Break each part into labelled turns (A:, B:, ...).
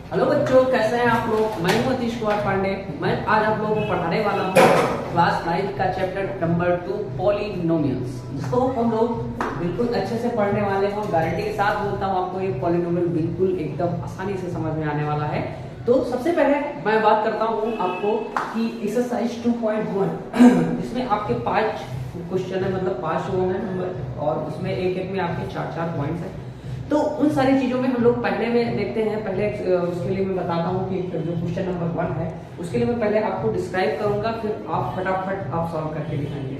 A: Hello बच्चों, कैसे हैं आप लोग। मैं हूं अतीश कुमार पांडे। मैं आज आप लोगों को पढ़ाने वाला हूं क्लास 9 का चैप्टर नंबर 2 पॉलिनोमियल्स, जिसको हम लोग बिल्कुल अच्छे से पढ़ने वाले हैं। गारंटी के साथ बोलता हूं आपको, ये पॉलिनोमियल बिल्कुल एकदम आसानी से समझ में आने वाला है। तो सबसे पहले मैं बात करता हूं आपको कि एक्सरसाइज 2.1 इसमें आपके 5 क्वेश्चन है, मतलब 5 वो है नंबर, और उसमें एक एक में आपके 4-4 पॉइंट्स है। तो उन सारी चीजों में हम लोग पहले में देखते हैं। पहले उसके लिए मैं बताता हूँ कि जो क्वेश्चन नंबर 1 है उसके लिए मैं पहले आपको डिस्क्राइब करूंगा, फिर आप फटाफट आप सॉल्व करके दिखाएंगे।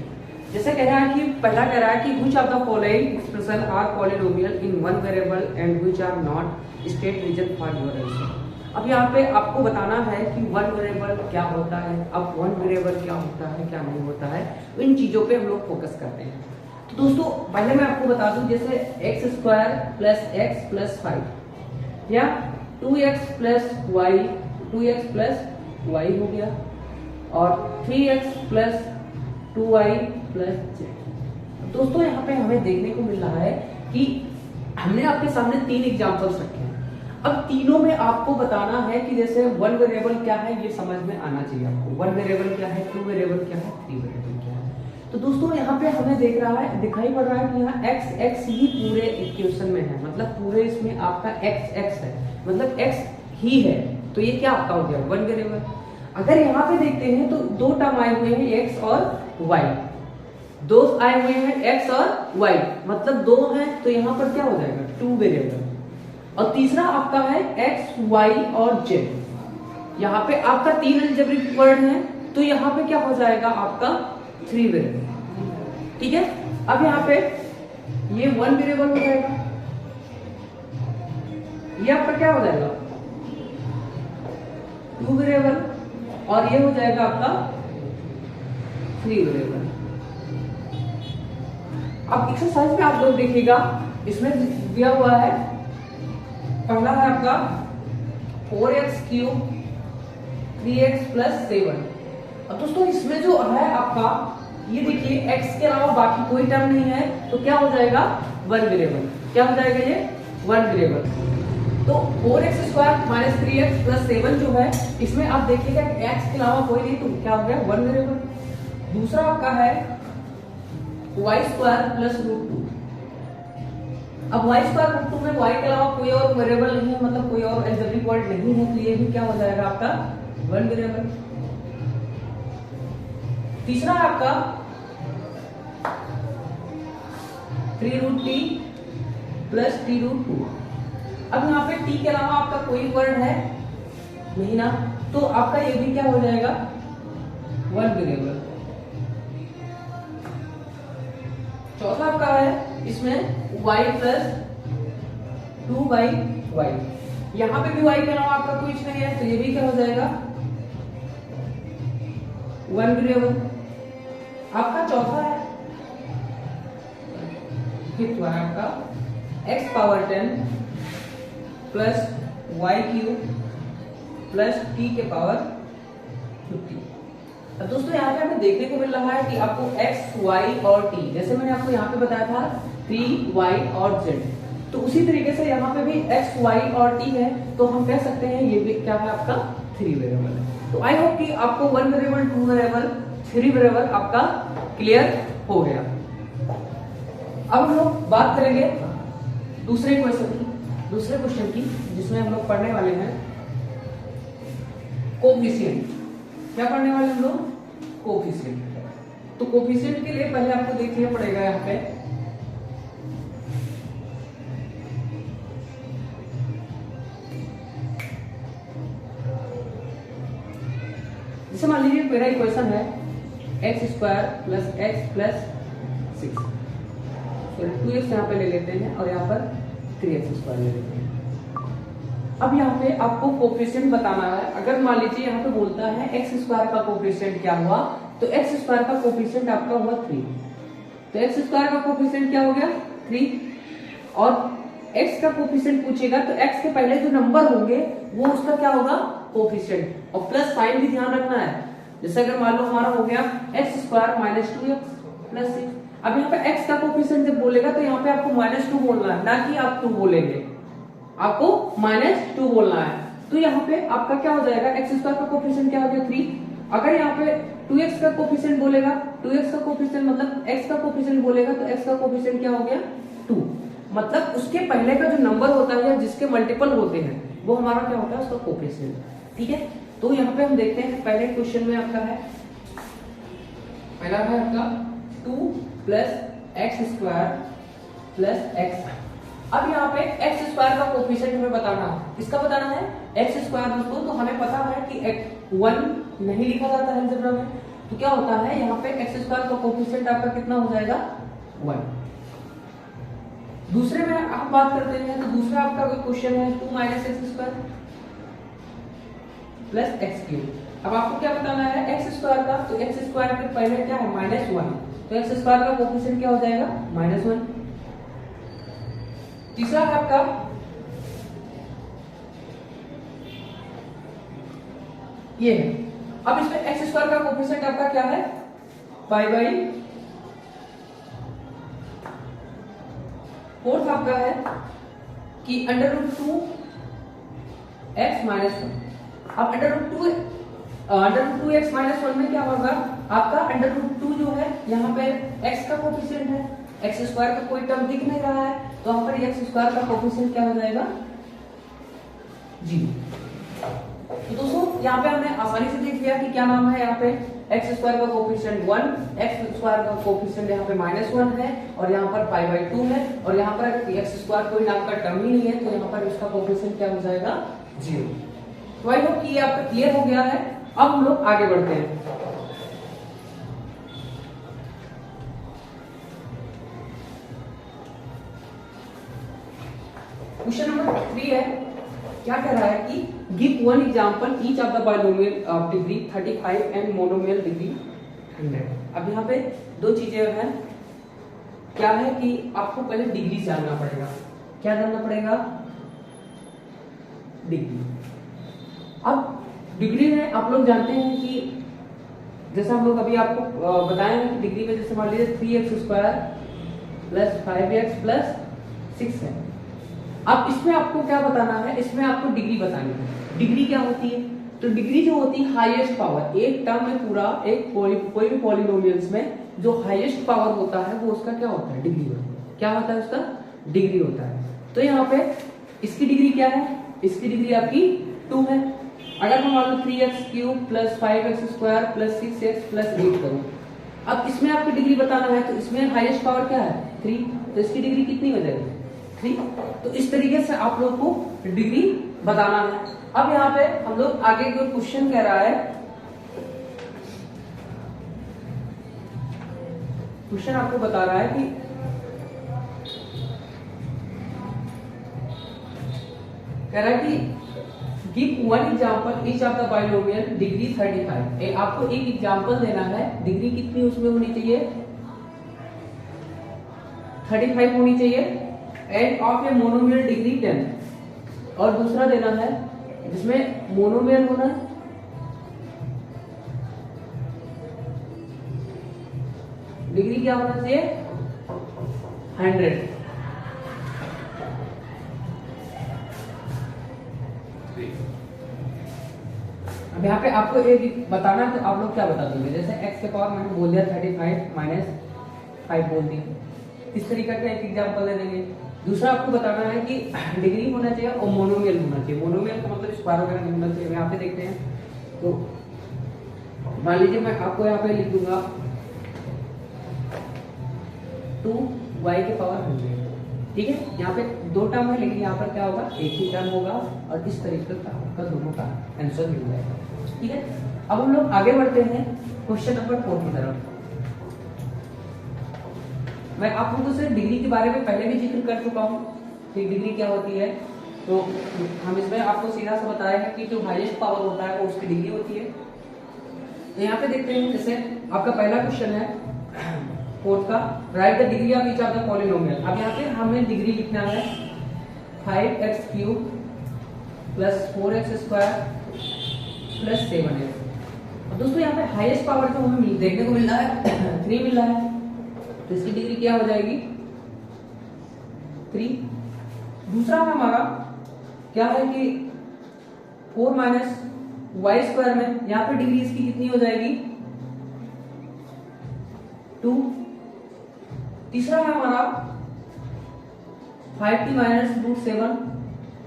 A: जैसे कह रहा है कि पहला कह रहा है कि which of the following expression are polynomial in one variable and which are not, state reason for your answer. अब यहाँ पे आपको बताना है कि वन वेरिएबल क्या होता है, अब वन वेरिएबल क्या होता है क्या नहीं होता है, इन चीजों पे हम लोग फोकस करते हैं। तो दोस्तों पहले मैं आपको बता दूं, जैसे x square plus x plus 5 या 2x plus Y, 2x plus Y हो गया, और 3x plus 2y plus z। दोस्तों यहाँ पे हमें देखने को मिल रहा है कि हमने आपके सामने 3 एग्जांपल्स रखे हैं। अब तीनों में आपको बताना है कि जैसे वन वेरिएबल क्या है, ये समझ में आना चाहिए आपको। वन वेरिएबल क्या है, टू वेरिएबल क्या है, थ्री वेरिएबल क्या है। तो दोस्तों यहाँ पे हमें दिखाई पड़ रहा है कि यहाँ x x ही पूरे इक्वेशन में है, मतलब पूरे इसमें आपका x x है, मतलब x ही है। तो ये क्या आपका हो गया, वन वेरिएबल। अगर यहाँ पे देखते हैं तो दो टर्म आए हुए हैं x और y, दो आए हुए हैं x और y, मतलब दो हैं, तो यहाँ पर क्या हो जाएगा, टू वेरिएबल। और तीसरा आपका है x y और z, यहाँ पे आपका 3 अलजेब्रिक वर्ड है, तो यहाँ पे क्या हो जाएगा आपका 3 वेरिएबल। ठीक है, अब यहाँ पे ये 1 वेरिएबल हो जाएगा, ये आपका क्या हो जाएगा 2 वेरिएबल, और ये हो जाएगा आपका 3 वेरिएबल। अब एक्सरसाइज में आप लोग देखिएगा, इसमें दिया हुआ है, पहला है आपका 4x क्यूब 3x प्लस 7। अब दोस्तों इसमें जो है आपका, ये देखिए x के अलावा बाकी कोई टर्म नहीं है, तो क्या हो जाएगा, वन वेरिएबल। क्या हो जाएगा ये, वन वेरिएबल। तो 4x square minus 3x plus 7 जो है, इसमें आप देखिएगा x के अलावा कोई नहीं, तो क्या हो गया, वन वेरिएबल। दूसरा आपका है y स्क्वायर प्लस रूट 2। अब y स्क्वायर रूट 2 में y के अलावा कोई और वेरिएबल नहीं है, मतलब कोई और अलजेब्रिक वर्ड नहीं है, तो ये भी क्या हो जाएगा आपका वन वेरिएबल। तीसरा है आपका 3 root t plus t root 2। अब यहाँ पे t के अलावा आपका कोई वर्ड है नहीं ना, तो आपका ये भी क्या हो जाएगा, वन वेरिएबल। चौथा आपका है इसमें y प्लस 2y, यहाँ पे भी y के अलावा आपका कुछ नहीं है, तो ये भी क्या हो जाएगा, वन वेरिएबल। आपका चौथा है, फिफ्थ है आपका x power 10 plus y cube plus t के पावर 50। अब दोस्तों यहाँ पे हमें देखने को मिल रहा है कि आपको x, y और t, जैसे मैंने आपको यहाँ पे बताया था 3, y और z, तो उसी तरीके से यहाँ पे भी x, y और t है, तो हम कह सकते हैं ये भी क्या है, आपका 3 वेरिएबल है। तो आई होप कि आपको one variable, two variable, 3 variable आपका क्लियर हो गया। अब हम लोग बात करेंगे दूसरे क्वेश्चन की, जिसमें हम लोग पढ़ने वाले हैं कोफिशिएंट। क्या पढ़ने वाले हम लोग, कोफिशिएंट। तो कोफिशिएंट के लिए पहले आपको देखना पड़ेगा यहाँ पे, जैसे मान लीजिए मेरा इक्वेशन है x square plus x plus 6, 2x यहाँ पे ले लेते हैं और यहाँ पर 3x स्क्वायर ले लेते हैं। अब यहाँ पे आपको कोफिशिएंट बताना है। अगर मान लीजिए यहाँ पे बोलता है एक्स स्क्वायर का कोफिशिएंट क्या हुआ, तो एक्स स्क्वायर का कोफिशिएंट आपका हुआ 3, तो एक्स स्क्वायर का कोफिशिएंट क्या हो गया 3, और x का कोफिशिएंट पूछेगा तो x के पहले जो नंबर होंगे वो उसका क्या होगा, कोफिशिएंट। और प्लस साइन भी ध्यान रखना है, जैसे अगर मान लो हमारा हो गया x square minus 2x plus 6। अब यहाँ पे x का कोफिशिएंट जब बोलेगा तो यहाँ पे आपको -2 बोलना है, ना कि आप 2 बोलेंगे, आपको -2 बोलना है। तो यहाँ पे आपका क्या हो जाएगा, एक्स स्क्वायर का कोफिशिएंट क्या हो गया 3। अगर यहाँ पे 2x का कोफिशिएंट बोलेगा, 2x का कोफिशिएंट मतलब x का कोफिशिएंट बोलेगा तो x का कोफिशिएंट क्या हो गया 2। मतलब उसके पहले का जो नंबर होता है या जिसके मल्टीपल होते हैं वो हमारा क्या होता है उसका कोफिशिएंट। ठीक है, तो यहाँ पे हम देखते हैं पहले क्वेश्चन में आपका है, पहला है आपका 2 + x स्क्वायर + x। अब यहाँ पे एक्स स्क्वायर का कोफिशिएंट हमें बताना है, किसका बताना है, एक्स स्क्वायर दोस्तों। तो हमें पता है कि 1 नहीं लिखा जाता है अलजेब्रा में, तो क्या होता है यहाँ पे एक्स स्क्वायर का कोफिशिएंट आपका कितना हो जाएगा 1। दूसरे में आप बात करते हैं, तो दूसरा आपका क्वेश्चन है 2 - x² + x³। अब आपको क्या बताना है एक्स स्क्वायर का, तो एक्स स्क्वायर के पहले क्या है -1, तो एक्स स्क्वायर का कोफिशिएंट क्या हो जाएगा -1। तीसरा है आपका ये है, अब इसमें एक्स स्क्वायर का कोफिशिएंट आपका क्या है π/। फोर्थ आपका है कि √2 x - 1। अब √2 x - 1 में क्या होगा आपका √2 जो है यहाँ पे x का कोफिशिएंट है, एक्स स्क्वायर का कोई टर्म दिख नहीं रहा है, तो यहाँ पर एक्स स्क्वायर का कोफिशिएंट क्या हो जाएगा 0। तो दोस्तों यहाँ पे हमने आसानी से देख लिया कि क्या नाम है, यहाँ पे एक्स स्क्वायर का कोफिशिएंट 1, एक्स स्क्वायर का कोफिशिएंट यहाँ पे -1 है और यहाँ पर π/2 है, और यहाँ पर एक्स स्क्वायर कोई नाम का टर्म ही नहीं है, तो यहाँ पर इसका कोफिशिएंट क्या हो जाएगा 0। तो आई होप कि ये आपका क्लियर हो गया है। अब हम लोग आगे बढ़ते हैं। क्वेश्चन नंबर 3 है, क्या कह रहा है कि give one example each of the binomial of degree 35 and monomial degree 100। अब यहाँ पे दो चीजें हैं, क्या है कि आपको पहले डिग्री जानना पड़ेगा। क्या जानना पड़ेगा, डिग्री। अब डिग्री में आप लोग जानते हैं कि जैसा हम लोग अभी आपको बताए हैं, डिग्री में जैसे मान लीजिए 3x² + 5x + 6 है। अब इसमें आपको क्या बताना है, इसमें आपको डिग्री बतानी है। डिग्री क्या होती है, तो डिग्री जो होती है हाईएस्ट पावर, एक टर्म में पूरा एक कोई भी पॉलिनोमियल्स में जो हाईएस्ट पावर होता है वो उसका क्या होता है डिग्री होता है। क्या होता है उसका डिग्री होता है। तो यहाँ पे इसकी डिग्री क्या है, इसकी डिग्री आपकी 2 है। अगर हम मान लो 3x³ + 5x² + 6x + 8 करूं, अब इसमें आपकी डिग्री बताना है, तो इसमें हाईएस्ट पावर क्या है 3, तो इसकी डिग्री कितनी हो जाएगी 3। तो इस तरीके से आप लोग को डिग्री बताना है। अब यहाँ पे हम लोग आगे कोई क्वेश्चन कह रहा है, क्वेश्चन आपको बता रहा है कि कह रहा है कि give one example each of the binomial degree 35। आपको एक एग्जांपल देना है, डिग्री कितनी उसमें होनी चाहिए 35 होनी चाहिए, end of a monomial degree 10। और दूसरा देना है जिसमें मोनोमियल होना है, डिग्री क्या होना चाहिए 100। अब यहाँ पे आपको एक बताना है, तो आप लोग क्या बता दोगे, जैसे x के पावर मैंने बोल दिया 35 - 5 बोल दिया, इस तरीके का एक एग्जांपल दे देंगे। दूसरा आपको बताना है कि डिग्री होना चाहिए और मोनोमियल होना चाहिए। मोनोमियल का मतलब स्क्वायर वगैरह नहीं होना चाहिए। यहाँ पे देखते हैं, तो मान लीजिए मैं आपको यहाँ पे लिख दूंगा 2y के पावर 100। ठीक है, यहाँ पे दो टर्म है, लेकिन यहाँ पर क्या होगा एक ही टर्म होगा, और इस तरीके का आपका दोनों का आंसर मिल जाएगा। ठीक है, अब हम लोग आगे बढ़ते हैं क्वेश्चन नंबर 4 की तरफ। मैं आप लोगों से डिग्री के बारे में पहले भी जिक्र कर चुका हूँ कि डिग्री क्या होती है, तो हम इसमें आपको सीधा सा बताया है कि जो हाईएस्ट पावर होता है वो उसकी डिग्री होती है। तो यहाँ पे देखते हैं, जैसे आपका पहला क्वेश्चन है 4 का, right the degree of each of the polynomial. अब यहाँ पे हमें डिग्री लिखना है 5x³ + 4x² + 7x। और दोस्तों यहाँ पे हाईएस्ट पावर जो हमें देखने को मिल रहा है 3 मिल रहा है, तो इसकी डिग्री क्या हो जाएगी 3। दूसरा हमारा क्या है कि 4 माइनस वाई स्क्वायर में यहाँ पे डिग्री इसकी कितनी हो जाएगी 2। तीसरा है हमारा 5t माइनस √7।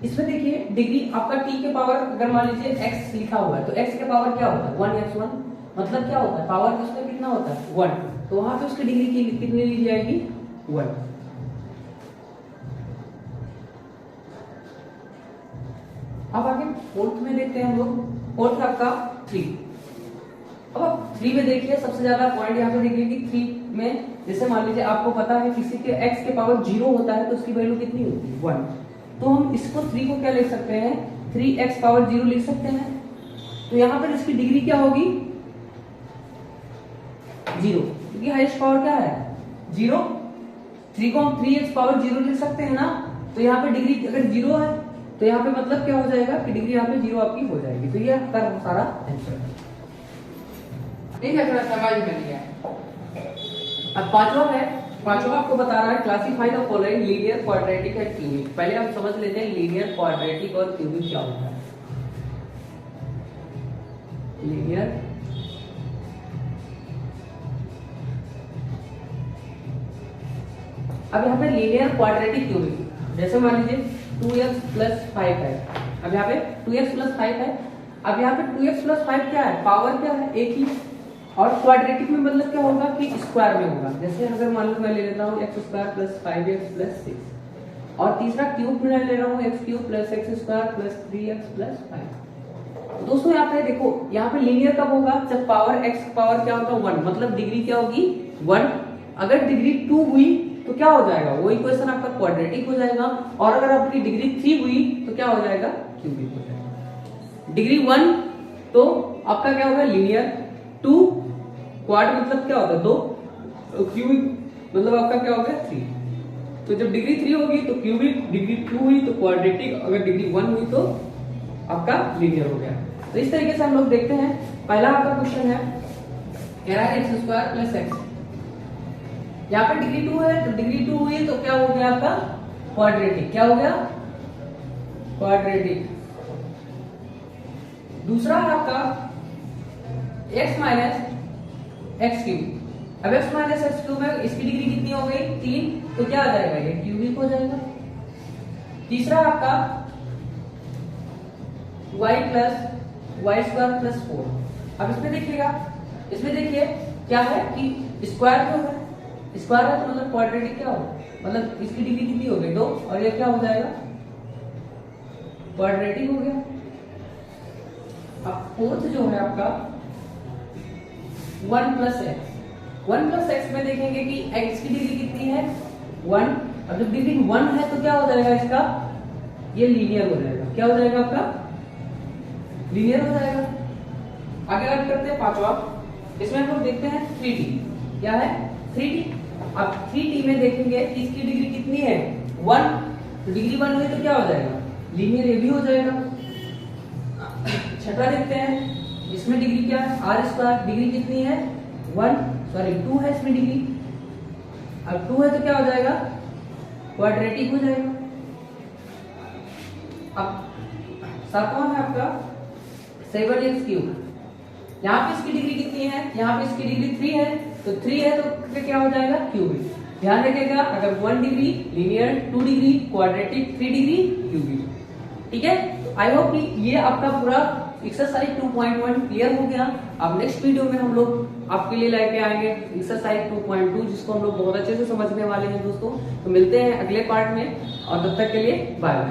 A: इसमें देखिए डिग्री आपका t के पावर अगर मान लीजिए x लिखा हुआ है तो x के पावर क्या होता है 1x1, मतलब क्या होता है पावर उसका कितना होता है 1, तो वहां पे उसकी डिग्री की कितनी ली जाएगी 1। अब आगे फोर्थ में देखते हैं हम लोग। फोर्थ है आपका 3। अब आप 3 में देखिए सबसे ज्यादा पॉइंट यहाँ पे देखिए कि 3 में जैसे मान लीजिए आपको पता है किसी के x के पावर 0 होता है तो उसकी वैल्यू कितनी होती है 1, तो हम इसको 3 को क्या लिख सकते हैं 3x पावर 0 लिख सकते हैं। तो यहाँ पर इसकी डिग्री क्या होगी 0, क्योंकि हाईएस्ट पावर क्या है 0। 3 को हम 3x पावर 0 लिख सकते हैं ना, तो यहाँ पे डिग्री अगर 0 है तो यहाँ पे मतलब क्या हो जाएगा कि डिग्री यहाँ पे 0 आपकी हो जाएगी। तो ये आपका सारा आंसर है।
B: ठीक है, थोड़ा समझ में लिया।
A: अब पांचवा आपको बता रहा है classify the following linear quadratic and cubic. पहले हम समझ लेते हैं लीनियर क्वाड्रेटिक और क्यूबिक क्या होता है। लीनियर अब यहाँ पे लीनियर क्वाड्रेटिक क्यूबिक, जैसे मान लीजिए 2x प्लस 5 है। अब यहाँ पे 2x प्लस 5 है। अब यहाँ पे 2x प्लस 5 क्या है पावर क्या है एक ही, और क्वाड्रेटिक में मतलब क्या होगा कि स्क्वायर में होगा। जैसे अगर मान लो मैं ले लेता हूँ x square plus 5x plus 6, और तीसरा क्यूब में ले रहा हूँ x cube plus x square plus 3x plus 5। दोस्तों यहाँ पे देखो, यहाँ पे लीनियर कब होगा जब पावर x पावर क्या होगा 1, मतलब डिग्री क्या होगी 1। अगर डिग्री 2 हुई तो क्या हो जाएगा वो इक्वेशन आपका क्वाड्रेटिक हो जाएगा, और अगर आपकी डिग्री 3 हुई तो क्या हो जाएगा क्यूबिक हो जाएगा। डिग्री 1 तो आपका क्या होगा लीनियर, 2 क्वाड मतलब क्या होता है 2, क्यूबिक मतलब आपका क्या होगा 3। तो जब डिग्री 3 होगी तो क्यूबिक, डिग्री 2 हुई तो क्वाड्रेटिक, अगर डिग्री 1 हुई तो आपका लीनियर हो गया। तो इस तरीके से हम लोग देखते हैं। पहला आपका क्वेश्चन है कह रहा है x स्क्वायर प्लस x, यहाँ पे डिग्री 2 है तो डिग्री 2 हुई तो क्या हो गया आपका क्वाड्रेटिक, क्या हो गया क्वाड्रेटिक। दूसरा है आपका x माइनस एक्स क्यूब। अब x माइनस एक्स क्यूब में इसकी डिग्री कितनी हो गई 3, तो क्या आ जाएगा ये क्यूबिक हो जाएगा। तीसरा आपका y plus y square plus 4। अब इसमें देखिएगा, इसमें देखिए क्या है कि स्क्वायर क्यों है, स्क्वायर है तो मतलब क्वाड्रेटिक क्या हो, मतलब इसकी डिग्री कितनी हो गई 2, और ये क्या हो जाएगा क्वाड्रेटिक हो गया। अब फोर्थ जो है आपका 1 प्लस एक्स। 1 प्लस एक्स में देखेंगे कि x की डिग्री कितनी है 1, अब जब डिग्री 1 है तो क्या हो जाएगा इसका ये लीनियर हो जाएगा, क्या हो जाएगा आपका लीनियर हो जाएगा। आगे बात करते हैं पांचवा, इसमें हम लोग देखते हैं 3t, क्या है 3t। अब 3t में देखेंगे कि इसकी डिग्री कितनी है 1, तो डिग्री 1 हुई तो क्या हो जाएगा लीनियर, ये भी हो जाएगा। छठा देखते हैं, इसमें डिग्री क्या है आर स्क्वायर, डिग्री कितनी है 2 है इसमें डिग्री, अब 2 है तो क्या हो जाएगा क्वाड्रेटिक हो जाएगा। अब सातवां है आपका 7x क्यूब, यहाँ पे इसकी डिग्री कितनी है, यहाँ पे इसकी डिग्री 3 है, तो 3 है तो फिर क्या हो जाएगा क्यूबिक। ध्यान रखिएगा अगर 1 degree linear, 2 degree quadratic, 3 degree cubic. ठीक है, आई होप कि ये आपका पूरा एक्सरसाइज 2.1 क्लियर हो गया। अब नेक्स्ट वीडियो में हम लोग आपके लिए लेके आएंगे एक्सरसाइज 2.2, जिसको हम लोग बहुत अच्छे से समझने वाले हैं दोस्तों। तो मिलते हैं अगले पार्ट में, और तब तक के लिए बाय बाय।